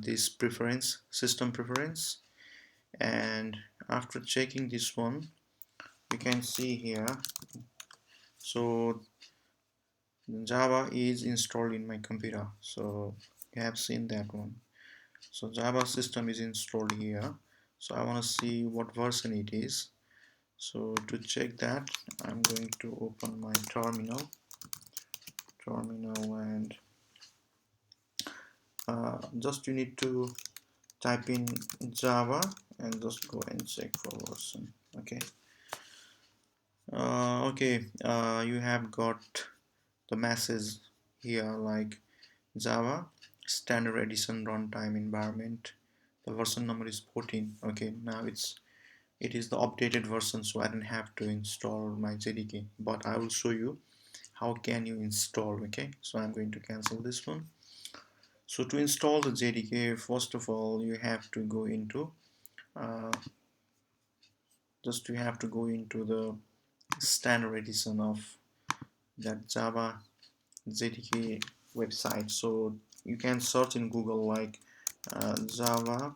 this preference, system preference, and after checking this one, you can see here. So Java is installed in my computer, so you have seen that one. So Java system is installed here, so I want to see what version it is. So to check that, I'm going to open my terminal and just you need to type in Java and just go and check for version. Okay. You have got the message here like Java standard edition runtime environment. The version number is 14. Okay, now it is the updated version, so I don't have to install my JDK, but I will show you how can you install. Okay, so I'm going to cancel this one. So to install the JDK, first of all you have to go into the standard edition of that Java JDK website. So you can search in Google like Java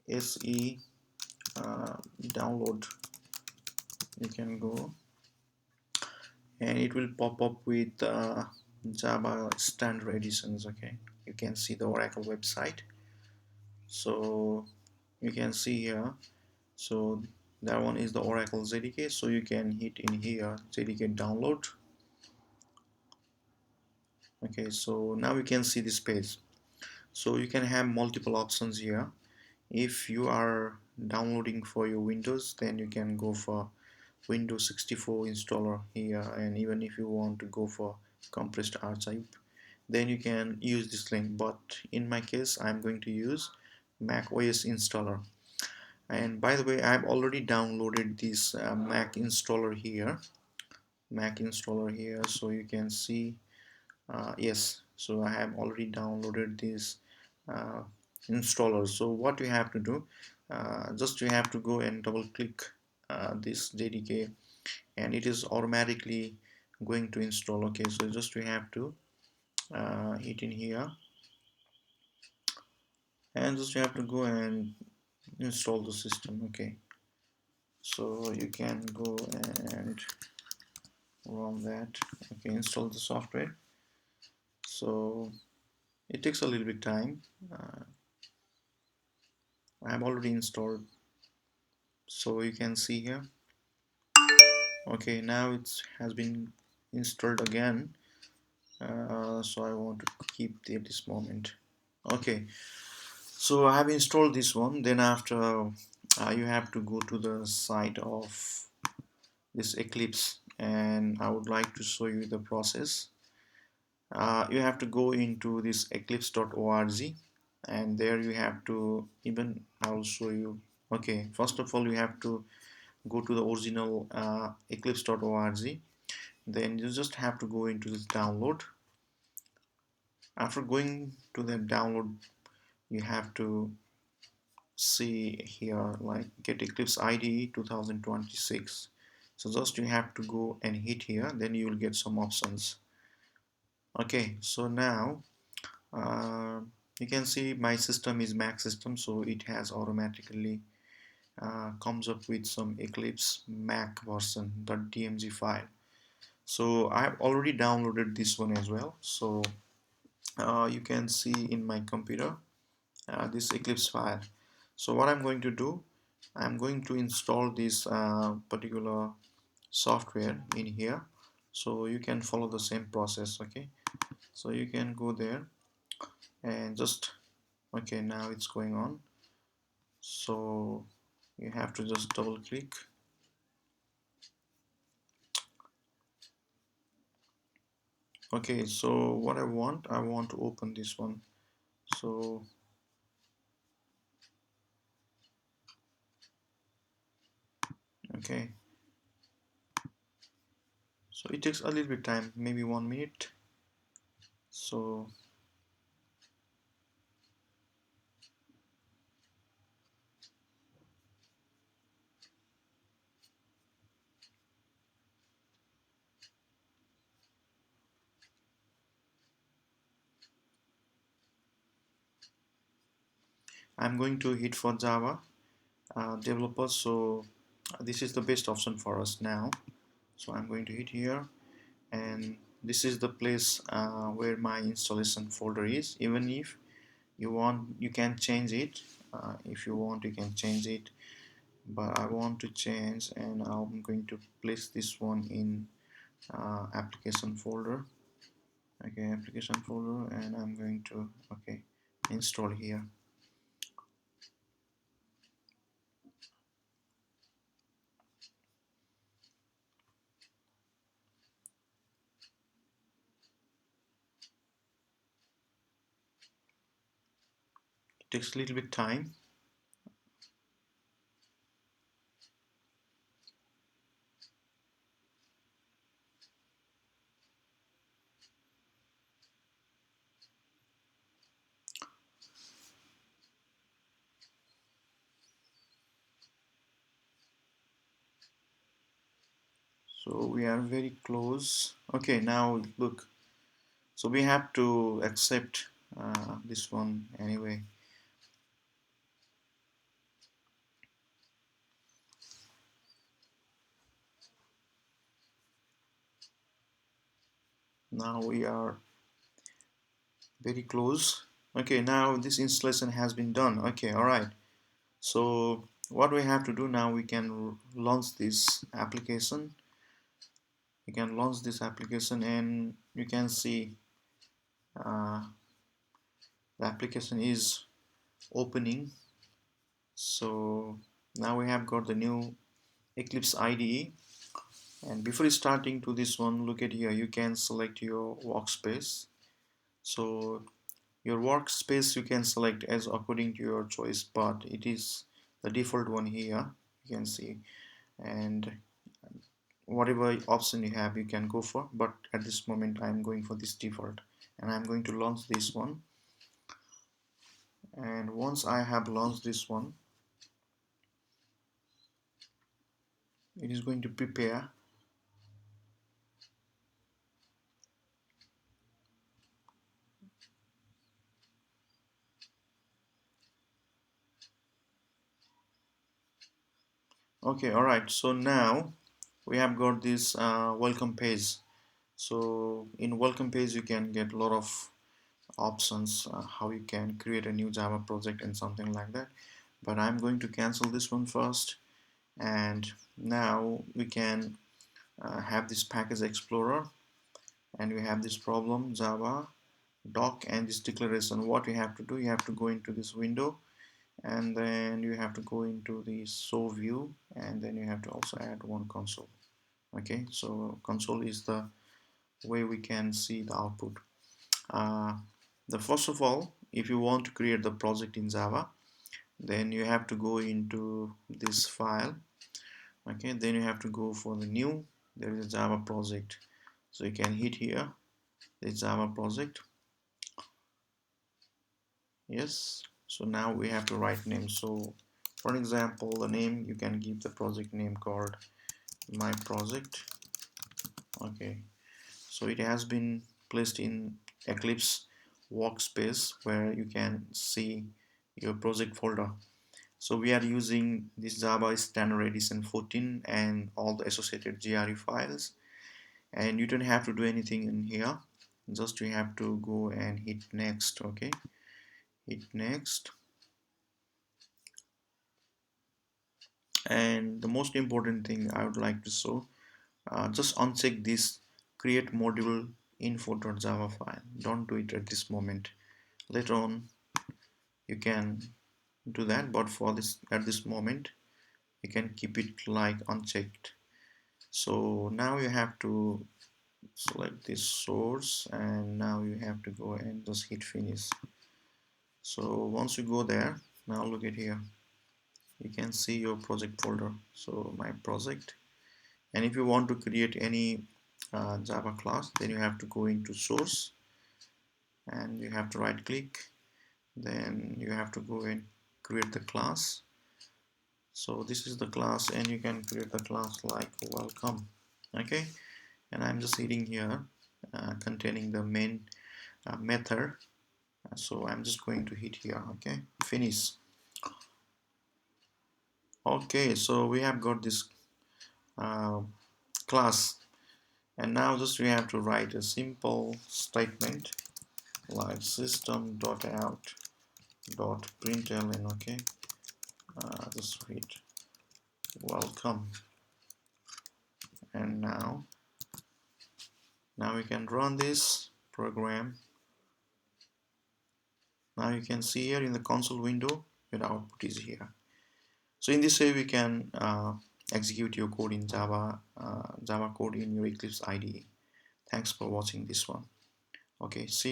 SE download. You can go and it will pop up with Java standard editions. Okay, you can see the Oracle website. So you can see here, so that one is the Oracle JDK, so you can hit in here JDK download. Okay, so now you can see this page. So you can have multiple options here. If you are downloading for your Windows, then you can go for Windows 64 installer here, and even if you want to go for compressed archive, then you can use this link. But in my case, I'm going to use Mac OS installer. And by the way, I've already downloaded this Mac installer here. So you can see, yes, so I have already downloaded this uh, installer. So what you have to do, just you have to go and double click this JDK, and it is automatically going to install. Okay, so just we have to hit in here, and just you have to go and install the system. Okay, so you can go and run that. Okay, install the software. So it takes a little bit time. I have already installed, so you can see here. Okay, now it has been installed again. So I want to keep it at this moment. Okay, so I have installed this one. Then after you have to go to the site of this Eclipse, and I would like to show you the process. You have to go into this eclipse.org, and there you have to, even I'll show you. Okay, first of all you have to go to the original eclipse.org. Then you just have to go into this download. After going to the download, you have to see here like get Eclipse IDE 2026. So just you have to go and hit here, then you will get some options. Okay, so now you can see my system is Mac system, so it has automatically comes up with some Eclipse Mac version .dmg file. So I've already downloaded this one as well. So you can see in my computer this Eclipse file. So what I'm going to do, I'm going to install this particular software in here. So you can follow the same process. Okay, so you can go there and just, okay, now it's going on. So you have to just double click. Okay, so what I want to open this one. So okay, so it takes a little bit time, maybe 1 minute. So I'm going to hit for Java developers, so this is the best option for us now. So I'm going to hit here, and this is the place where my installation folder is. Even if you want, you can change it. If you want, you can change it, but I want to change, and I'm going to place this one in application folder. Okay, application folder, and I'm going to install here. It takes a little bit time. So we are very close. Okay, now look. So we have to accept this one anyway. Now we are very close. Okay, now this installation has been done. Okay, all right. So what we have to do now, we can launch this application. You can launch this application, and you can see uh, the application is opening. So now we have got the new Eclipse IDE, and before starting to this one, look at here, you can select your workspace. So your workspace you can select as according to your choice, but it is the default one here, you can see, and whatever option you have you can go for, but at this moment I'm going for this default, and I'm going to launch this one. And once I have launched this one, it is going to prepare. Okay, all right, so now we have got this welcome page. So in welcome page you can get a lot of options, how you can create a new Java project and something like that, but I'm going to cancel this one first. And now we can have this package explorer, and we have this problem Java doc and this declaration. What you have to do, you have to go into this window, and then you have to go into the show view, and then you have to also add one console. Okay, so console is the way we can see the output. The first of all, if you want to create the project in Java, then you have to go into this file. Okay, then you have to go for the new, there is a Java project, so you can hit here, the Java project. Yes, so now we have to write name. So for example, the name, you can give the project name called my project. Okay, so it has been placed in Eclipse workspace where you can see your project folder. So we are using this Java Standard Edition 14 and all the associated GRE files, and you don't have to do anything in here, just you have to go and hit next. Okay, hit next, and the most important thing I would like to show, just uncheck this create module info.java file. Don't do it at this moment, later on you can do that, but for this, at this moment you can keep it like unchecked. So now you have to select this source, and now you have to go and just hit finish. So once you go there, now look at here, you can see your project folder, so my project. And if you want to create any Java class, then you have to go into source, and you have to right click, then you have to go and create the class. So this is the class, and you can create the class like welcome. Okay, and I'm just hitting here containing the main method. So I'm just going to hit here. Okay, finish. Okay, so we have got this uh, class, and now just we have to write a simple statement like system.out.println. Okay, just read welcome, and now we can run this program. Now you can see here in the console window your output is here. So in this way we can execute your code in Java code in your Eclipse IDE. Thanks for watching this one. Okay, see you.